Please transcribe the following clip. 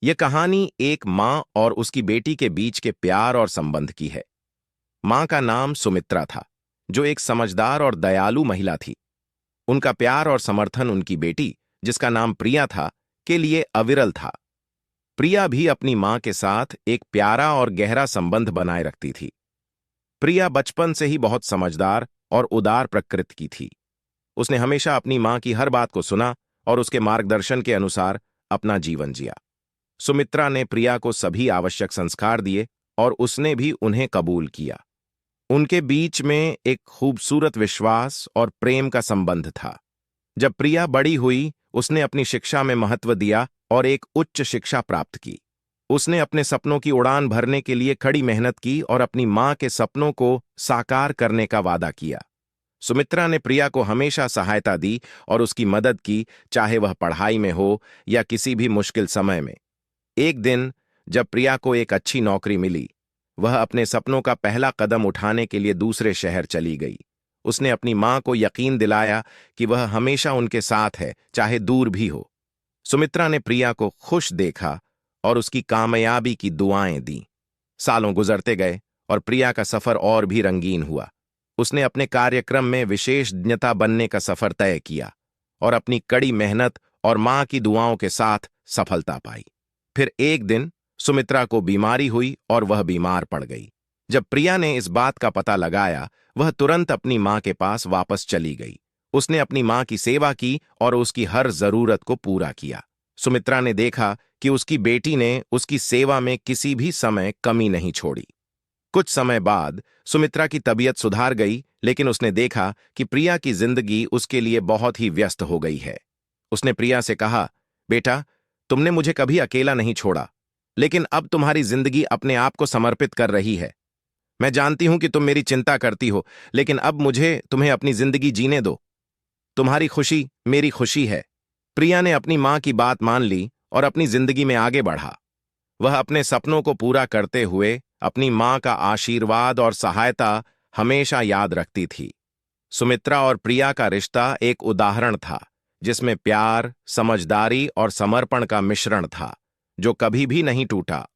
यह कहानी एक माँ और उसकी बेटी के बीच के प्यार और संबंध की है। माँ का नाम सुमित्रा था, जो एक समझदार और दयालु महिला थी। उनका प्यार और समर्थन उनकी बेटी, जिसका नाम प्रिया था, के लिए अविरल था। प्रिया भी अपनी माँ के साथ एक प्यारा और गहरा संबंध बनाए रखती थी। प्रिया बचपन से ही बहुत समझदार और उदार प्रकृति की थी। उसने हमेशा अपनी माँ की हर बात को सुना और उसके मार्गदर्शन के अनुसार अपना जीवन जिया। सुमित्रा ने प्रिया को सभी आवश्यक संस्कार दिए और उसने भी उन्हें कबूल किया। उनके बीच में एक खूबसूरत विश्वास और प्रेम का संबंध था। जब प्रिया बड़ी हुई, उसने अपनी शिक्षा में महत्व दिया और एक उच्च शिक्षा प्राप्त की। उसने अपने सपनों की उड़ान भरने के लिए कड़ी मेहनत की और अपनी मां के सपनों को साकार करने का वादा किया। सुमित्रा ने प्रिया को हमेशा सहायता दी और उसकी मदद की, चाहे वह पढ़ाई में हो या किसी भी मुश्किल समय में। एक दिन जब प्रिया को एक अच्छी नौकरी मिली, वह अपने सपनों का पहला कदम उठाने के लिए दूसरे शहर चली गई। उसने अपनी मां को यकीन दिलाया कि वह हमेशा उनके साथ है, चाहे दूर भी हो। सुमित्रा ने प्रिया को खुश देखा और उसकी कामयाबी की दुआएं दी। सालों गुजरते गए और प्रिया का सफर और भी रंगीन हुआ। उसने अपने कार्यक्रम में विशेषज्ञता बनने का सफर तय किया और अपनी कड़ी मेहनत और मां की दुआओं के साथ सफलता पाई। फिर एक दिन सुमित्रा को बीमारी हुई और वह बीमार पड़ गई। जब प्रिया ने इस बात का पता लगाया, वह तुरंत अपनी मां के पास वापस चली गई। उसने अपनी मां की सेवा की और उसकी हर जरूरत को पूरा किया। सुमित्रा ने देखा कि उसकी बेटी ने उसकी सेवा में किसी भी समय कमी नहीं छोड़ी। कुछ समय बाद सुमित्रा की तबीयत सुधार गई, लेकिन उसने देखा कि प्रिया की जिंदगी उसके लिए बहुत ही व्यस्त हो गई है। उसने प्रिया से कहा, बेटा, तुमने मुझे कभी अकेला नहीं छोड़ा, लेकिन अब तुम्हारी जिंदगी अपने आप को समर्पित कर रही है। मैं जानती हूं कि तुम मेरी चिंता करती हो, लेकिन अब मुझे तुम्हें अपनी जिंदगी जीने दो। तुम्हारी खुशी मेरी खुशी है। प्रिया ने अपनी मां की बात मान ली और अपनी जिंदगी में आगे बढ़ा। वह अपने सपनों को पूरा करते हुए अपनी मां का आशीर्वाद और सहायता हमेशा याद रखती थी। सुमित्रा और प्रिया का रिश्ता एक उदाहरण था, जिसमें प्यार, समझदारी और समर्पण का मिश्रण था, जो कभी भी नहीं टूटा।